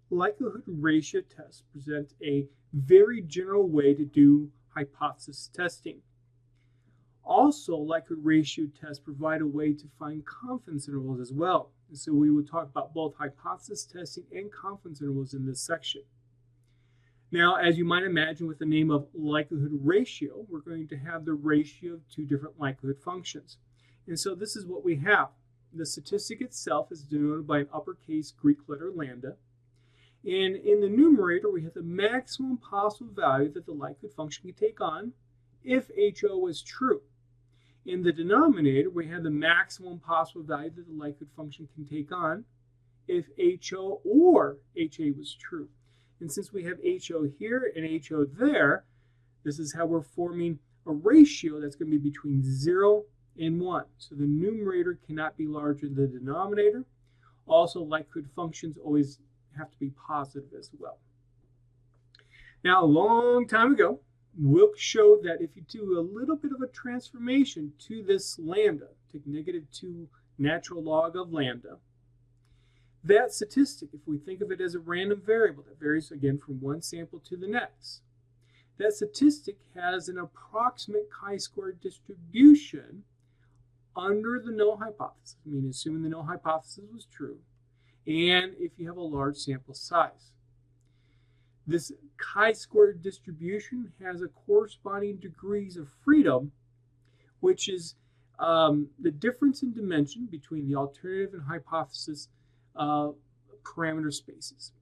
Likelihood ratio tests present a very general way to do hypothesis testing. Also, likelihood ratio tests provide a way to find confidence intervals as well. And so we will talk about both hypothesis testing and confidence intervals in this section. Now, as you might imagine, with the name of likelihood ratio, we're going to have the ratio of two different likelihood functions. And so this is what we have. The statistic itself is denoted by an uppercase Greek letter lambda. And in the numerator, we have the maximum possible value that the likelihood function can take on if HO is true. In the denominator, we have the maximum possible value that the likelihood function can take on if HO or HA was true. And since we have HO here and HO there, this is how we're forming a ratio that's going to be between 0 and 1. So the numerator cannot be larger than the denominator. Also, likelihood functions always have to be positive as well. Now, a long time ago, Wilk showed that if you do a little bit of a transformation to this lambda, take -2 natural log of lambda, that statistic, if we think of it as a random variable that varies again from one sample to the next, that statistic has an approximate chi-square distribution under the null hypothesis, I mean assuming the null hypothesis was true, and if you have a large sample size. This chi-square distribution has a corresponding degrees of freedom, which is the difference in dimension between the alternative and hypothesis parameter spaces.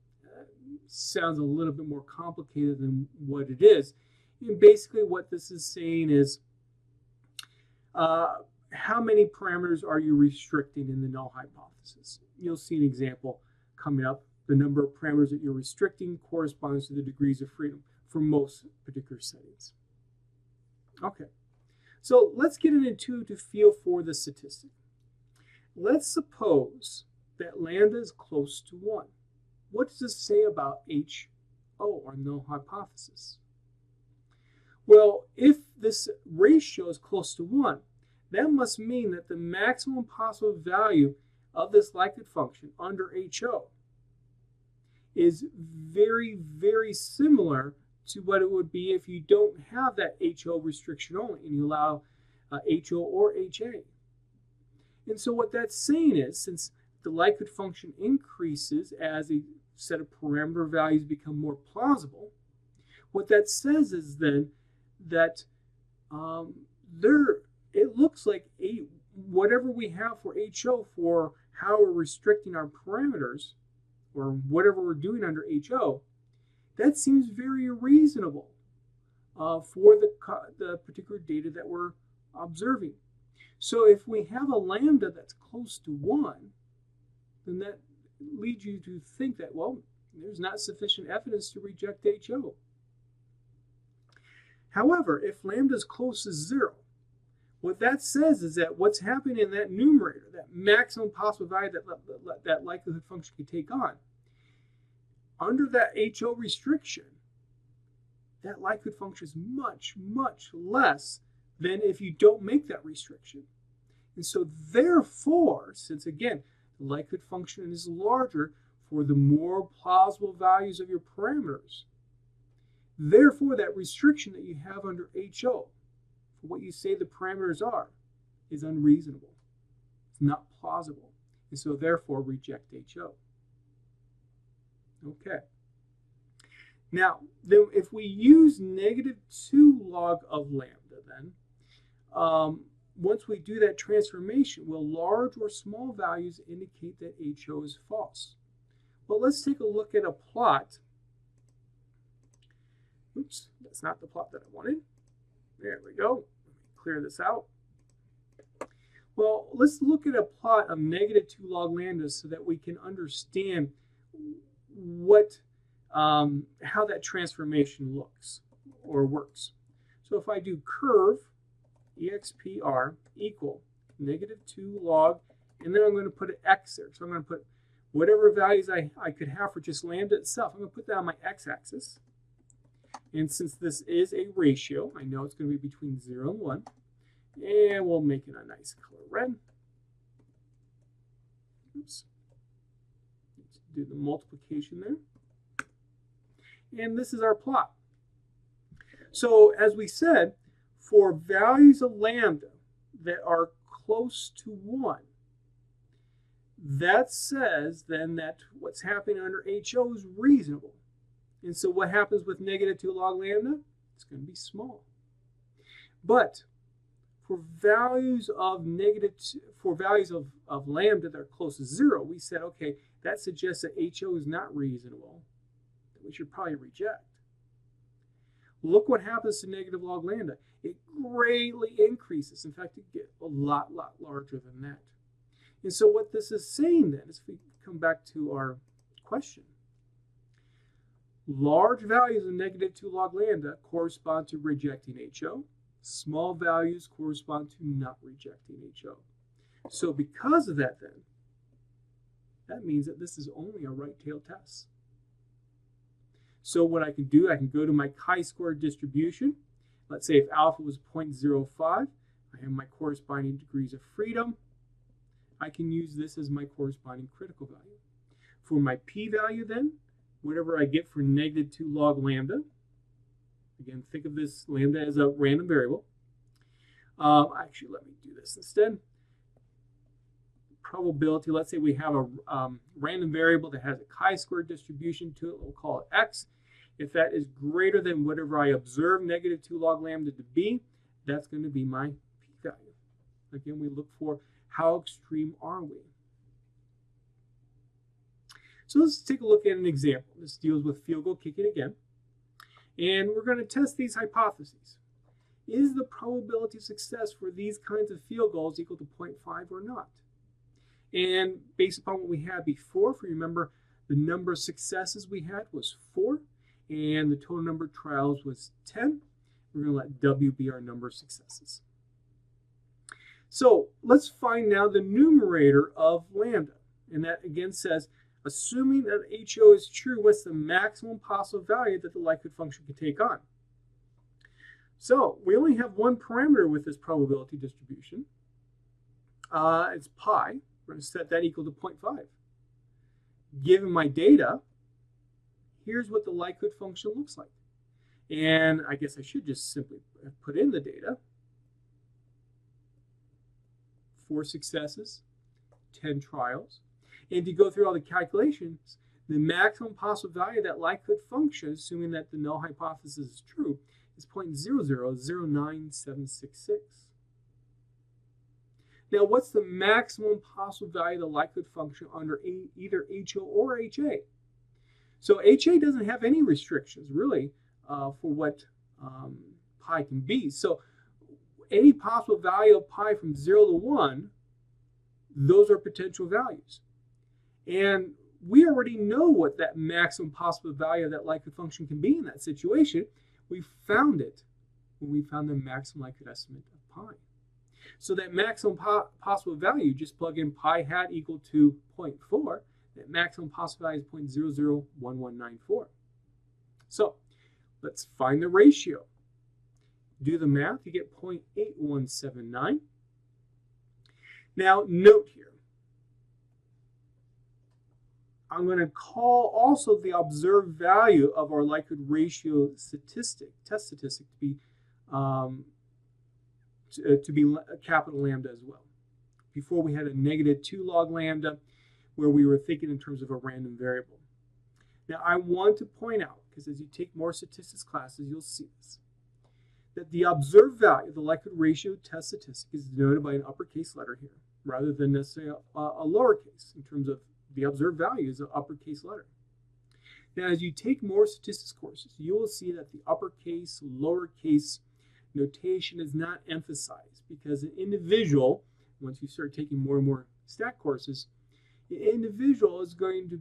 Sounds a little bit more complicated than what it is. And basically what this is saying is how many parameters are you restricting in the null hypothesis? You'll see an example coming up. The number of parameters that you're restricting corresponds to the degrees of freedom for most particular settings. Okay, so let's get into to feel for the statistic. Let's suppose that lambda is close to 1. What does this say about HO, or null hypothesis? Well, if this ratio is close to 1, that must mean that the maximum possible value of this likelihood function under HO is very, very similar to what it would be if you don't have that HO restriction only and you allow HO or HA. And so what that's saying is, since the likelihood function increases as a set of parameter values become more plausible, what that says is then that it looks like whatever we have for HO for how we're restricting our parameters, or whatever we're doing under HO, that seems very reasonable for the particular data that we're observing. So if we have a lambda that's close to 1, then that leads you to think that, well, there's not sufficient evidence to reject HO. However, if lambda is close to 0, what that says is that what's happening in that numerator, that maximum possible value that likelihood function can take on, under that HO restriction, that likelihood function is much, much less than if you don't make that restriction. And so therefore, since again, the likelihood function is larger for the more plausible values of your parameters, therefore that restriction that you have under HO, for what you say the parameters are, is unreasonable. It's not plausible. And so therefore reject HO. Okay. Now, then if we use -2 log of lambda, then, once we do that transformation, will large or small values indicate that HO is false? Well, let's take a look at a plot. Oops, that's not the plot that I wanted. There we go. Let me clear this out. Well, let's look at a plot of -2 log lambda so that we can understand how that transformation looks or works. So if I do curve expr equal -2 log, and then I'm going to put an x there. So I'm going to put whatever values I could have for just lambda itself. I'm going to put that on my x-axis. And since this is a ratio, I know it's going to be between 0 and 1. And we'll make it a nice color red. Oops. Let's do the multiplication there. And this is our plot. So as we said, for values of lambda that are close to 1, that says then that what's happening under HO is reasonable. And so what happens with negative 2 log lambda? It's going to be small. But for values of lambda that are close to 0, we said, okay, that suggests that HO is not reasonable. That we should probably reject. Look what happens to negative log lambda. It greatly increases. In fact, it gets a lot larger than that. And so what this is saying then is, if we come back to our question, large values of negative 2 log lambda correspond to rejecting HO. Small values correspond to not rejecting HO. So because of that then, that means that this is only a right-tailed test. So what I can do, I can go to my chi-square distribution. Let's say if alpha was 0.05, I have my corresponding degrees of freedom. I can use this as my corresponding critical value. For my p-value then, whatever I get for negative 2 log lambda, again, think of this lambda as a random variable. Actually, let me do this instead. Probability, let's say we have a random variable that has a chi-square distribution to it. We'll call it x. If that is greater than whatever I observe negative 2 log lambda to be, that's going to be my p-value. Again, we look for how extreme are we. So let's take a look at an example. This deals with field goal kicking again. And we're going to test these hypotheses. Is the probability of success for these kinds of field goals equal to 0.5 or not? And based upon what we had before, if you remember, the number of successes we had was 4, and the total number of trials was 10. We're going to let W be our number of successes. So let's find now the numerator of lambda. And that again says, assuming that HO is true, what's the maximum possible value that the likelihood function can take on? So we only have one parameter with this probability distribution. It's pi. We're going to set that equal to 0.5. Given my data, here's what the likelihood function looks like. And I guess I should just simply put in the data. 4 successes, 10 trials. And if you go through all the calculations, the maximum possible value of that likelihood function, assuming that the null hypothesis is true, is 0.0009766. Now, what's the maximum possible value of the likelihood function under either HO or HA? So HA doesn't have any restrictions, really, for what pi can be. So any possible value of pi from 0 to 1, those are potential values. And we already know what that maximum possible value of that likelihood function can be in that situation. We found it when we found the maximum likelihood estimate of pi. So that maximum possible value, just plug in pi hat equal to 0.4. That maximum possible value is 0.001194. So let's find the ratio. Do the math, you get 0.8179. Now note here, I'm going to call also the observed value of our likelihood ratio statistic, test statistic, to be a capital lambda as well. Before we had a negative 2 log lambda where we were thinking in terms of a random variable. Now I want to point out, because as you take more statistics classes, you'll see this, that the observed value of the likelihood ratio test statistic is denoted by an uppercase letter here, rather than necessarily a lowercase in terms of the observed value is an uppercase letter. Now, as you take more statistics courses, you will see that the uppercase, lowercase notation is not emphasized because an individual, once you start taking more and more stat courses, an individual is going to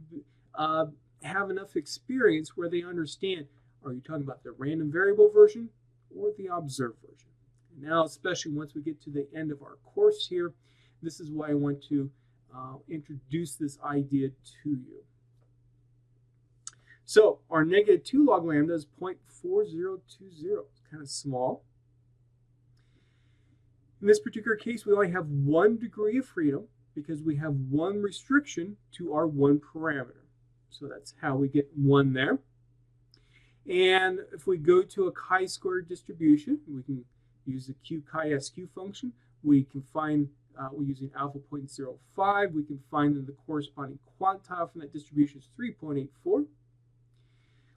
have enough experience where they understand, are you talking about the random variable version or the observed version? Now, especially once we get to the end of our course here, this is why I want to introduce this idea to you. So our negative 2 log lambda is 0.4020. It's kind of small. In this particular case, we only have 1 degree of freedom because we have 1 restriction to our 1 parameter. So that's how we get 1 there. And if we go to a chi-square distribution, we can use the q chi-sq function. We can find, we're using alpha 0.05. We can find that the corresponding quantile from that distribution is 3.84.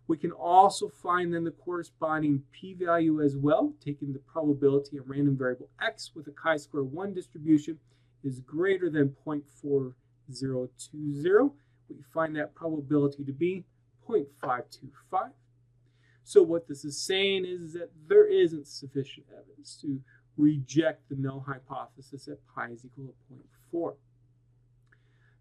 We can also find then the corresponding p-value as well, taking the probability of random variable x with a chi-square 1 distribution is greater than 0.4020. We find that probability to be 0.525. So what this is saying is that there isn't sufficient evidence to reject the null hypothesis that pi is equal to 0.4.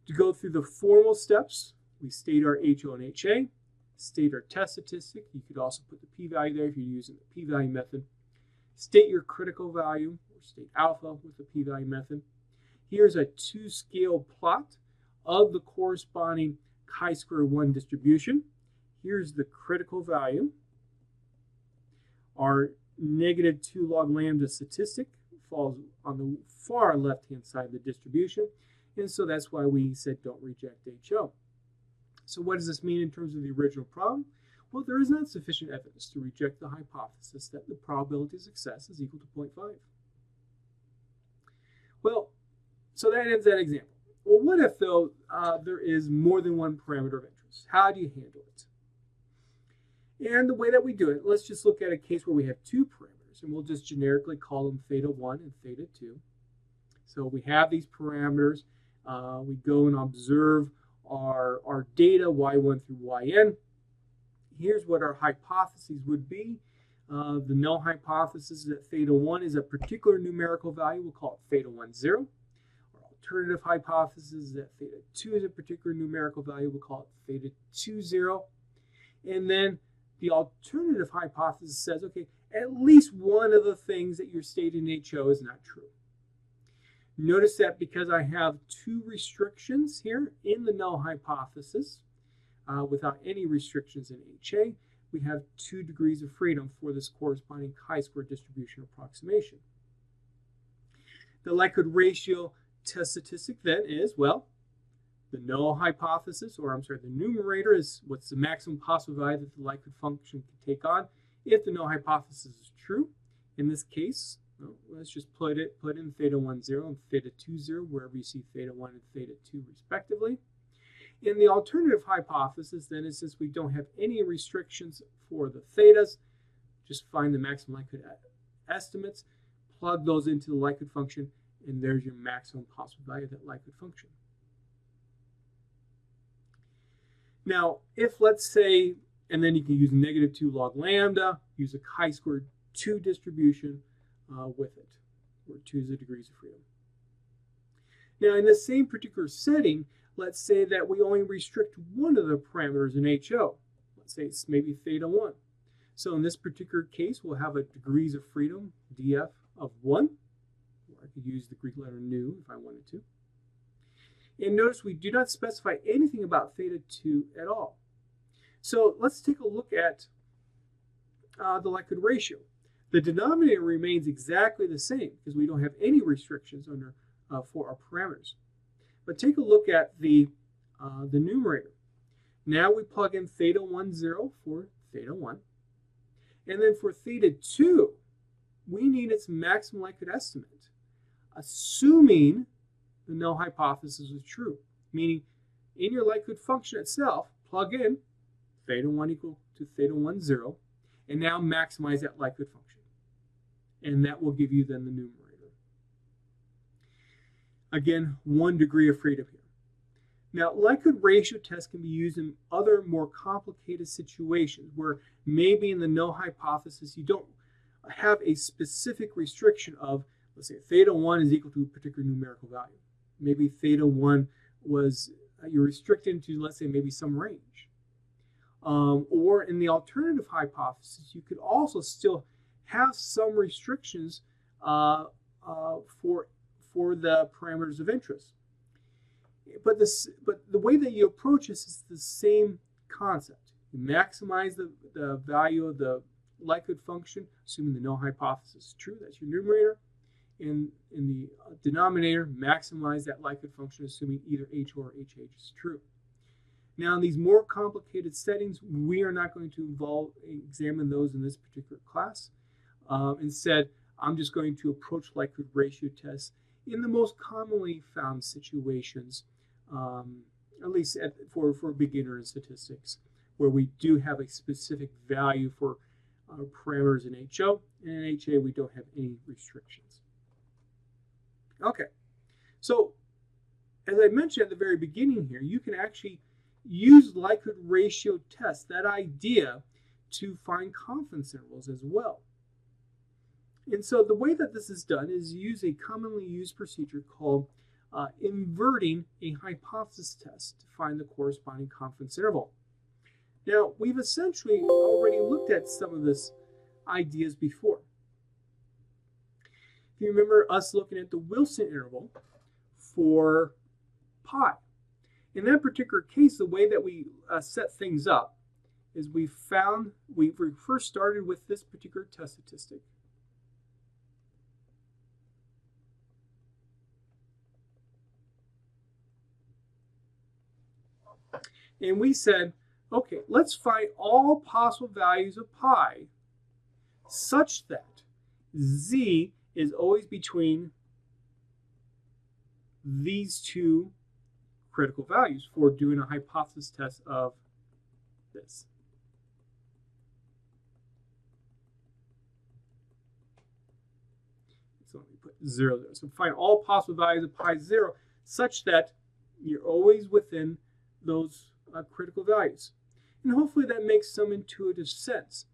To go through the formal steps, we state our HO and HA, state our test statistic. You could also put the p-value there if you're using the p-value method. State your critical value, or state alpha with the p-value method. Here's a 2-scale plot of the corresponding chi-square 1 distribution. Here's the critical value. Our -2 log lambda statistic falls on the far left-hand side of the distribution, and so that's why we said don't reject HO. So what does this mean in terms of the original problem? Well, there is not sufficient evidence to reject the hypothesis that the probability of success is equal to 0.5. Well, so that ends that example. Well, what if, though, there is more than one parameter of interest? How do you handle it? And the way that we do it, let's just look at a case where we have 2 parameters, and we'll just generically call them theta 1 and theta 2. So we have these parameters. We go and observe our data, y1 through yn. Here's what our hypotheses would be. The null hypothesis is that theta 1 is a particular numerical value. We'll call it theta 1, 0. Our alternative hypothesis is that theta 2 is a particular numerical value. We'll call it theta 2, 0. And then the alternative hypothesis says, okay, at least one of the things that you're stating in HO is not true. Notice that because I have 2 restrictions here in the null hypothesis, without any restrictions in HA, we have 2 degrees of freedom for this corresponding chi-square distribution approximation. The likelihood ratio test statistic then is, well, the null hypothesis, or I'm sorry, the numerator is what's the maximum possible value that the likelihood function can take on if the null hypothesis is true. In this case, well, let's just put in theta 1, 0 and theta 2, 0, wherever you see theta 1 and theta 2 respectively. In the alternative hypothesis, then, is since we don't have any restrictions for the thetas, just find the maximum likelihood estimates, plug those into the likelihood function, and there's your maximum possible value of that likelihood function. Now, if let's say, and then you can use -2 log lambda, use a chi-square 2 distribution with it, where 2 is the degrees of freedom. Now, in the same particular setting, let's say that we only restrict one of the parameters in HO. Let's say it's maybe theta 1. So in this particular case, we'll have a degrees of freedom, df, of 1. Or I could use the Greek letter nu if I wanted to. And notice we do not specify anything about theta 2 at all. So let's take a look at the likelihood ratio. The denominator remains exactly the same because we don't have any restrictions under for our parameters. But take a look at the numerator. Now we plug in theta 1, 0 for theta 1. And then for theta 2, we need its maximum likelihood estimate, assuming the null hypothesis is true. Meaning, in your likelihood function itself, plug in theta 1 equal to theta 1, 0, and now maximize that likelihood function. And that will give you then the numerator. Again, 1 degree of freedom here. Now, likelihood ratio tests can be used in other more complicated situations where maybe in the null hypothesis you don't have a specific restriction of, let's say, theta 1 is equal to a particular numerical value. Maybe theta 1 was, you're restricted to, let's say, maybe some range. Or in the alternative hypothesis, you could also still have some restrictions for the parameters of interest. But the way that you approach this is the same concept. You maximize the value of the likelihood function, assuming the null hypothesis is true. That's your numerator. In the denominator, maximize that likelihood function, assuming either H or HH is true. Now, in these more complicated settings, we are not going to examine those in this particular class. Instead, I'm just going to approach likelihood ratio tests in the most commonly found situations, at least for beginner in statistics, where we do have a specific value for parameters in HO, and in HA we don't have any restrictions. Okay, so as I mentioned at the very beginning here, you can actually use likelihood ratio tests, that idea, to find confidence intervals as well. And so the way that this is done is use a commonly used procedure called inverting a hypothesis test to find the corresponding confidence interval. Now, we've essentially already looked at some of these ideas before. If you remember us looking at the Wilson interval for pi. In that particular case, the way that we set things up is we first started with this particular test statistic. And we said, okay, let's find all possible values of pi such that z is always between these two critical values for doing a hypothesis test of this. So let me put 0 there. So find all possible values of pi 0 such that you're always within those critical values. And hopefully that makes some intuitive sense,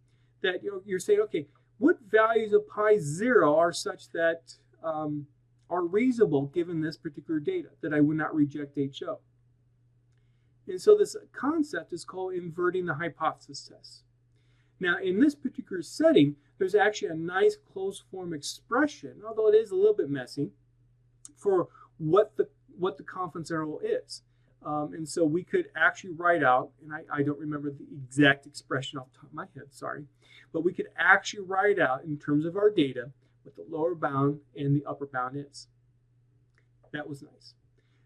that you're saying, okay, what values of pi 0 are such that are reasonable given this particular data, that I would not reject HO. And so this concept is called inverting the hypothesis test. Now, in this particular setting, there's actually a nice closed form expression, although it is a little bit messy, for what the confidence interval is. And so we could actually write out, and I don't remember the exact expression off the top of my head, sorry, but we could actually write out in terms of our data what the lower bound and the upper bound is. That was nice.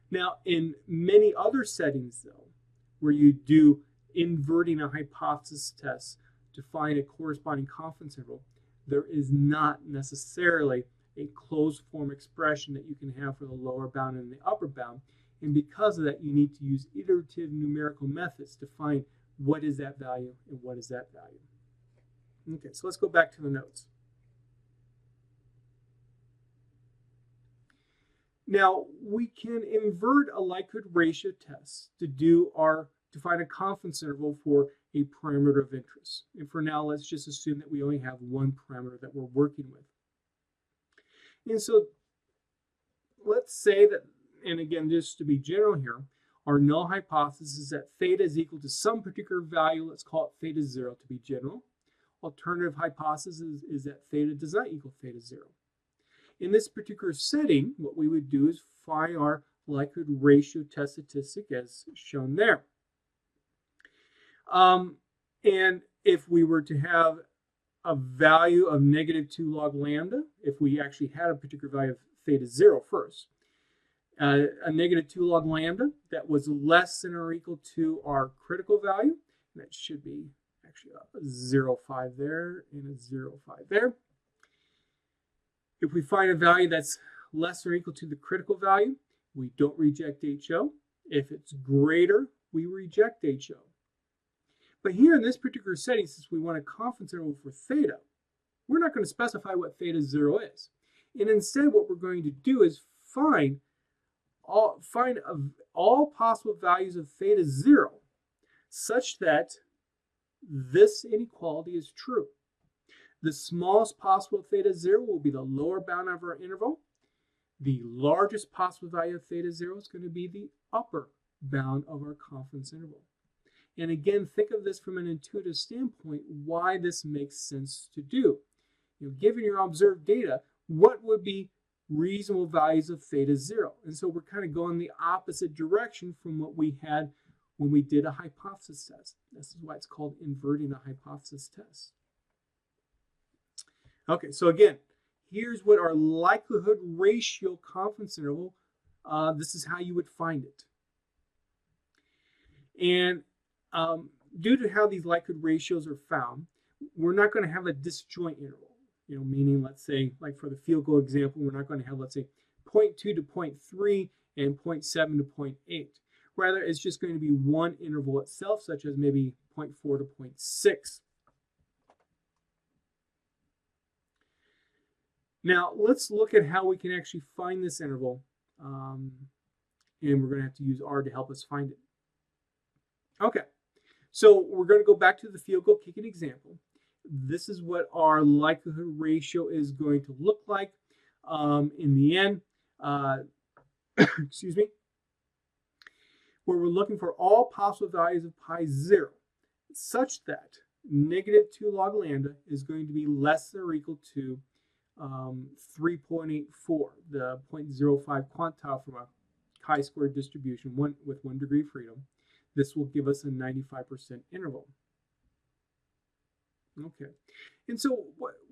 Now, in many other settings, though, where you do inverting a hypothesis test to find a corresponding confidence interval, there is not necessarily a closed form expression that you can have for the lower bound and the upper bound. And because of that, you need to use iterative numerical methods to find what is that value and what is that value. Okay, so let's go back to the notes. Now, we can invert a likelihood ratio test to find a confidence interval for a parameter of interest. And for now, let's just assume that we only have one parameter that we're working with. And so let's say that, and again, just to be general here, our null hypothesis is that theta is equal to some particular value. Let's call it theta 0 to be general. Alternative hypothesis is that theta does not equal theta 0. In this particular setting, what we would do is find our likelihood ratio test statistic as shown there. And if we were to have a value of -2 log lambda, if we actually had a particular value of theta 0 first, a -2 log lambda that was less than or equal to our critical value, and that should be actually a 0.5 there and a 0.5 there. If we find a value that's less or equal to the critical value, we don't reject HO. If it's greater, we reject HO. But here in this particular setting, since we want a confidence interval for theta, we're not going to specify what theta 0 is. And instead, what we're going to do is find all possible values of theta 0 such that this inequality is true. The smallest possible theta 0 will be the lower bound of our interval. The largest possible value of theta 0 is going to be the upper bound of our confidence interval. And again, think of this from an intuitive standpoint, why this makes sense to do. Given your observed data, what would be reasonable values of theta 0? And so we're kind of going the opposite direction from what we had when we did a hypothesis test. This is why it's called inverting a hypothesis test. Okay, so again, here's what our likelihood ratio confidence interval, this is how you would find it. And due to how these likelihood ratios are found, we're not going to have a disjoint interval. Meaning, let's say, like for the field goal example, we're not going to have, let's say, 0.2 to 0.3 and 0.7 to 0.8. Rather, it's just going to be one interval itself, such as maybe 0.4 to 0.6. Now, let's look at how we can actually find this interval. And we're going to have to use R to help us find it. Okay, so we're going to go back to the field goal kicking example. This is what our likelihood ratio is going to look like in the end. Excuse me. Where we're looking for all possible values of pi 0, such that negative 2 log lambda is going to be less than or equal to 3.84, the 0.05 quantile from a chi-square distribution with 1 degree of freedom. This will give us a 95% interval. Okay, and so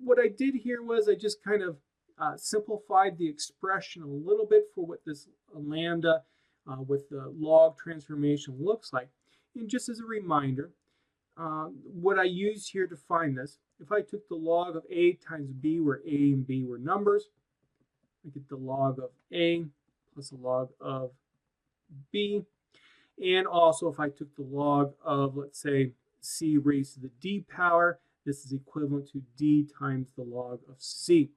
what I did here was I just kind of simplified the expression a little bit for what this lambda with the log transformation looks like. And just as a reminder, what I used here to find this, if I took the log of a times b, where a and b were numbers, I get the log of a plus the log of b. And also if I took the log of, let's say, c raised to the d power, this is equivalent to d times the log of c.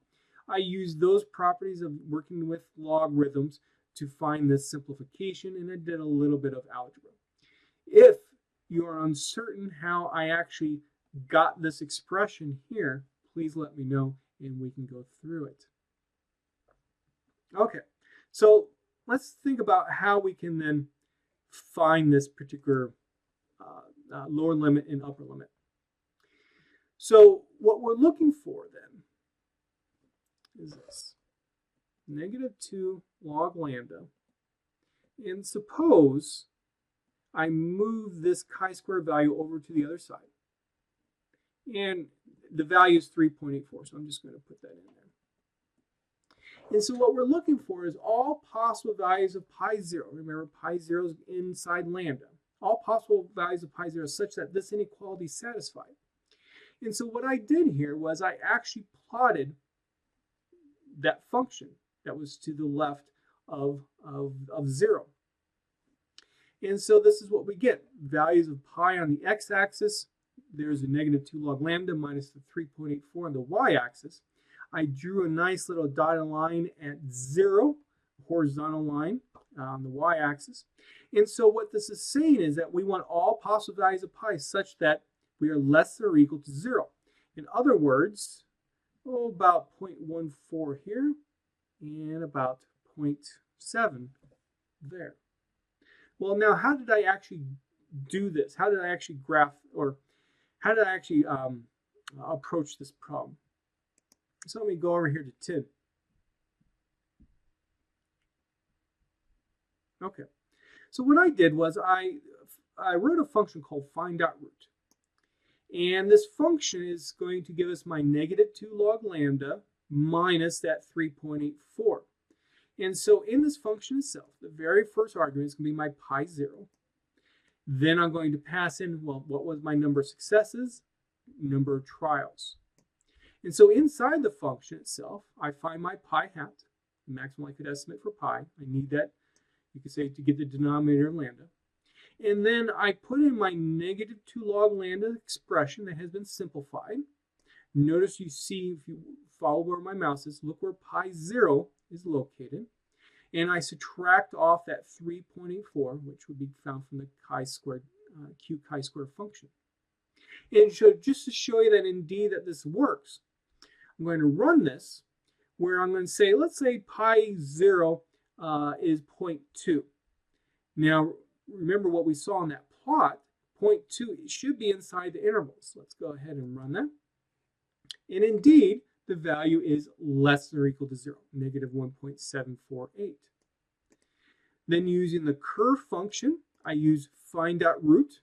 I used those properties of working with logarithms to find this simplification, and I did a little bit of algebra. If you are uncertain how I actually got this expression here, please let me know and we can go through it. Okay, so let's think about how we can then find this particular lower limit and upper limit. So what we're looking for then is this, negative 2 log lambda. And suppose I move this chi-square value over to the other side. And the value is 3.84, so I'm just going to put that in there. And so what we're looking for is all possible values of pi 0. Remember, pi 0 is inside lambda. All possible values of pi 0 such that this inequality is satisfied. And so what I did here was I actually plotted that function that was to the left of 0. And so this is what we get. Values of pi on the x-axis, there's a negative 2 log lambda minus the 3.84 on the y-axis. I drew a nice little dotted line at 0, horizontal line on the y-axis. And so what this is saying is that we want all possible values of pi such that we are less than or equal to 0. In other words, about 0.14 here and about 0.7 there. Well, now how did I actually do this? How did I actually graph, or how did I actually approach this problem? So let me go over here to 10. Okay, so what I did was I wrote a function called find.root. And this function is going to give us my negative 2 log lambda minus that 3.84. And so in this function itself, the very first argument is going to be my pi 0. Then I'm going to pass in, well, what was my number of successes? Number of trials. And so inside the function itself, I find my pi hat, the maximum I could estimate for pi. I need that, you could say, to get the denominator of lambda. And then I put in my negative 2 log lambda expression that has been simplified. Notice you see, if you follow where my mouse is, look where pi 0 is located. And I subtract off that 3.84, which would be found from the chi-squared, q chi-square function. And so just to show you that indeed that this works, I'm going to run this where I'm going to say, let's say pi 0 is 0.2. Now, remember what we saw in that plot, 0.2 should be inside the intervals. Let's go ahead and run that. And indeed, the value is less than or equal to 0, negative 1.748. Then using the curve function, I use find.root,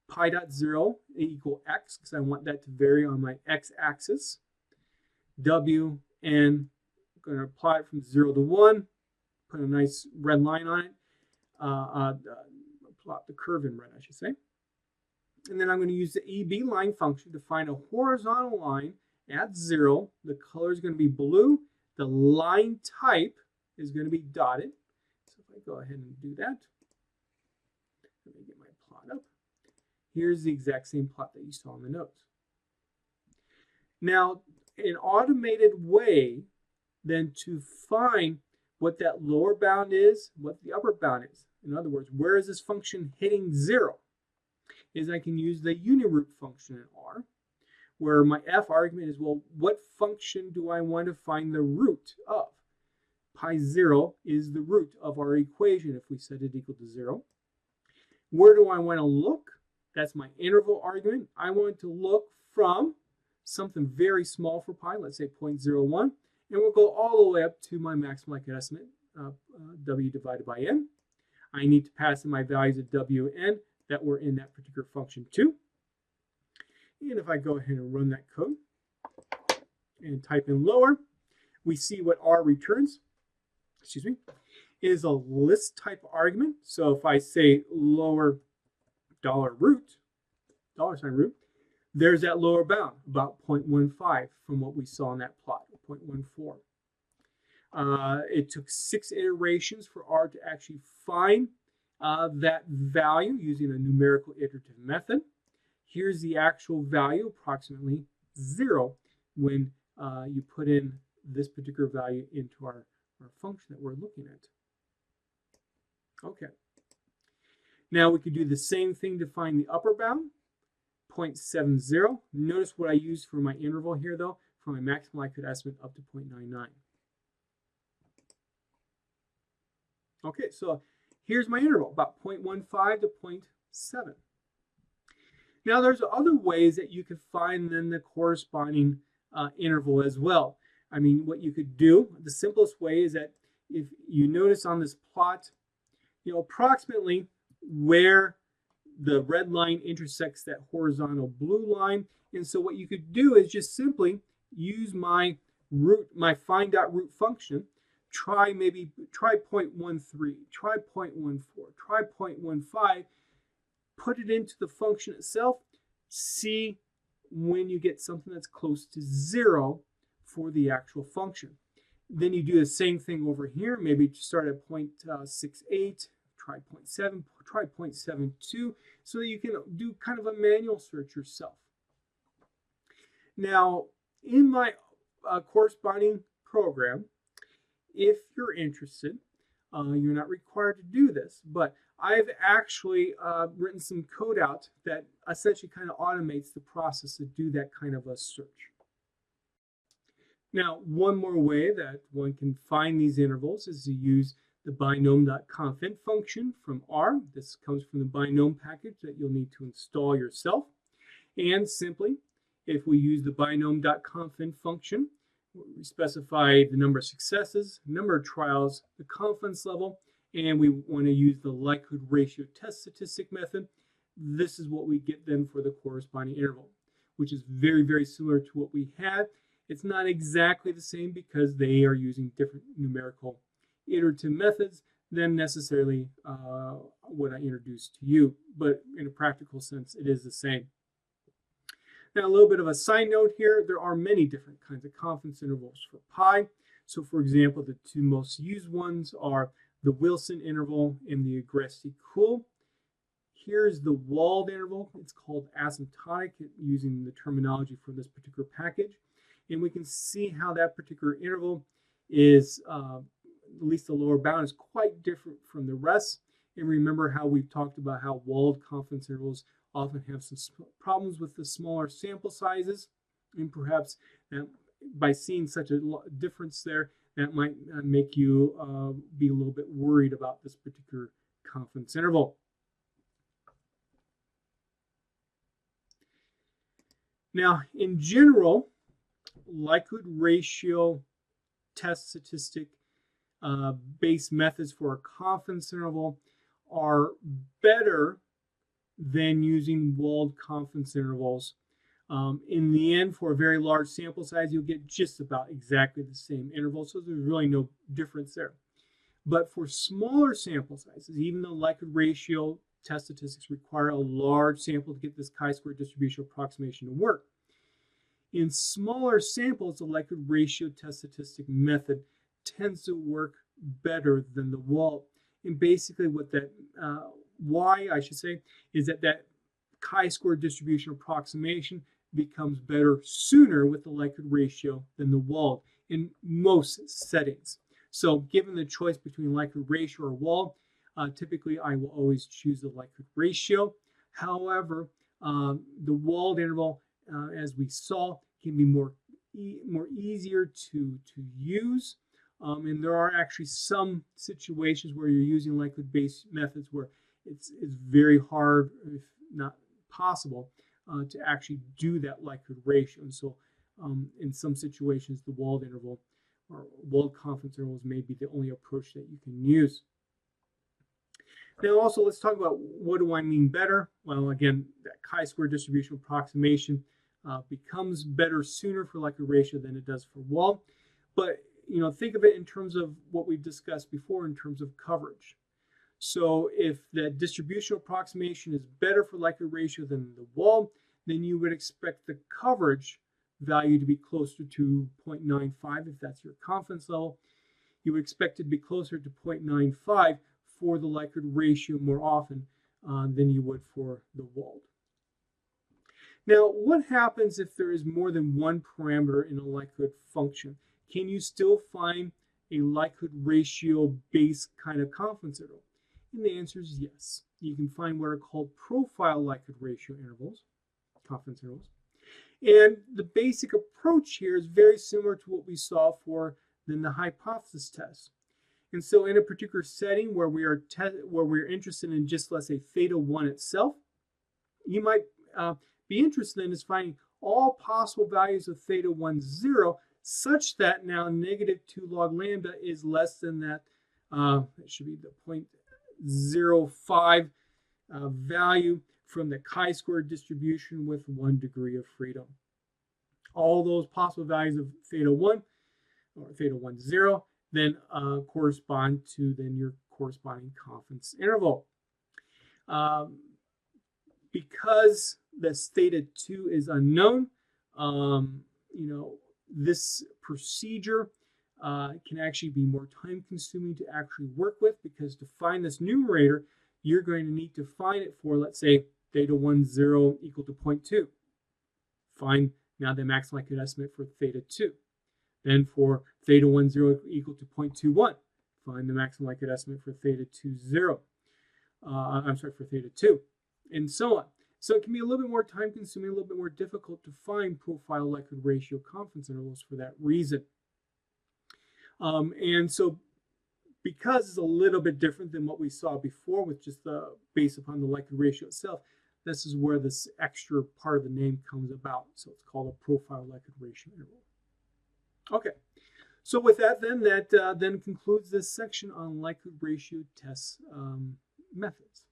pi.0 equal x, because I want that to vary on my x-axis. W, and I'm going to apply it from 0 to 1, put a nice red line on it. plot the curve in red, I should say. And then I'm going to use the EB line function to find a horizontal line at 0. The color is going to be blue. The line type is going to be dotted. So if I go ahead and do that, let me get my plot up. Here's the exact same plot that you saw in the notes. Now, an automated way then to find what that lower bound is, what the upper bound is. In other words, where is this function hitting 0? Is I can use the uniroot function in R, where my f argument is, well, what function do I want to find the root of? Pi 0 is the root of our equation if we set it equal to 0. Where do I want to look? That's my interval argument. I want to look from something very small for pi, let's say 0.01, and we'll go all the way up to my maximum likelihood estimate, w divided by n. I need to pass in my values of w and n that were in that particular function too. And if I go ahead and run that code and type in lower, we see what R returns, is a list type argument. So if I say lower $root, $root, there's that lower bound, about 0.15 from what we saw in that plot, 0.14. It took 6 iterations for R to actually find that value using a numerical iterative method. Here's the actual value, approximately 0, when you put in this particular value into our function that we're looking at. Okay. Now we could do the same thing to find the upper bound, 0.70. Notice what I used for my interval here, though, for my maximum likelihood estimate up to 0.99. Okay, so here's my interval, about 0.15 to 0.7. Now there's other ways that you could find then the corresponding interval as well. I mean, what you could do, the simplest way is that if you notice on this plot, approximately where the red line intersects that horizontal blue line. And so what you could do is just simply use my find.root function. Try 0.13, try 0.14, try 0.15, put it into the function itself, see when you get something that's close to 0 for the actual function. Then you do the same thing over here, maybe start at 0.68, try 0.7, try 0.72, so that you can do kind of a manual search yourself. Now, in my corresponding program, if you're interested, you're not required to do this, but I've actually written some code out that essentially kind of automates the process to do that kind of a search. Now, one more way that one can find these intervals is to use the binom.conf function from R. This comes from the binom package that you'll need to install yourself. And simply, if we use the binom.conf function, we specify the number of successes, number of trials, the confidence level, and we want to use the likelihood ratio test statistic method. This is what we get then for the corresponding interval, which is very, very similar to what we had. It's not exactly the same because they are using different numerical iterative methods than necessarily what I introduced to you, but in a practical sense, it is the same. Now, a little bit of a side note here, there are many different kinds of confidence intervals for pi. So, for example, the two most used ones are the Wilson interval and the Agresti-Cool. Here's the walled interval. It's called asymptotic using the terminology for this particular package. And we can see how that particular interval is, at least the lower bound, is quite different from the rest. And remember how we've talked about how walled confidence intervals often have some problems with the smaller sample sizes. And perhaps by seeing such a difference there, that might make you be a little bit worried about this particular confidence interval. Now, in general, likelihood ratio test statistic based methods for a confidence interval are better than using walled confidence intervals. In the end, for a very large sample size, you'll get just about exactly the same interval, so there's really no difference there. But for smaller sample sizes, even though likelihood ratio test statistics require a large sample to get this chi-square distribution approximation to work. In smaller samples, the likelihood ratio test statistic method tends to work better than the wall. And basically what that, why I should say, is that chi-square distribution approximation becomes better sooner with the likelihood ratio than the wall in most settings. So given the choice between likelihood ratio or wall, typically I will always choose the likelihood ratio. However, the walled interval, as we saw, can be more easier to use. And there are actually some situations where you're using likelihood-based methods where it's very hard, if not possible, to actually do that likelihood ratio. And so in some situations, the walled interval or walled confidence intervals may be the only approach that you can use. Now also, let's talk about what do I mean better? Well, again, that chi-square distribution approximation becomes better sooner for likelihood ratio than it does for wall. But think of it in terms of what we've discussed before in terms of coverage. So if the distribution approximation is better for likelihood ratio than the wall, then you would expect the coverage value to be closer to 0.95 if that's your confidence level. You would expect it to be closer to 0.95 for the likelihood ratio more often than you would for the walled. Now, what happens if there is more than one parameter in a likelihood function? Can you still find a likelihood ratio based kind of confidence interval? And the answer is yes. You can find what are called profile likelihood ratio intervals, confidence intervals. And the basic approach here is very similar to what we saw for the hypothesis test. And so in a particular setting where we're interested in just, let's say, theta 1 itself, you might be interested in is finding all possible values of theta 1, 0, such that now negative 2 log lambda is less than that, it should be the 0.05 value from the chi-square distribution with 1 degree of freedom. All those possible values of theta 1 or theta 1, 0 then correspond to then your corresponding confidence interval. Because this theta 2 is unknown, this procedure can actually be more time consuming to actually work with, because to find this numerator, you're going to need to find it for, let's say, theta 1, 0 equal to 0.2. Find now the maximum likelihood estimate for theta 2. Then for theta 1, 0 equal to 0.21, find the maximum likelihood estimate for theta 2, 0. For theta 2, and so on. So it can be a little bit more time consuming, a little bit more difficult to find profile likelihood ratio confidence intervals for that reason. And so because it's a little bit different than what we saw before with just based upon the likelihood ratio itself, this is where this extra part of the name comes about. So it's called a profile likelihood ratio interval. Okay, so with that then, that then concludes this section on likelihood ratio test methods.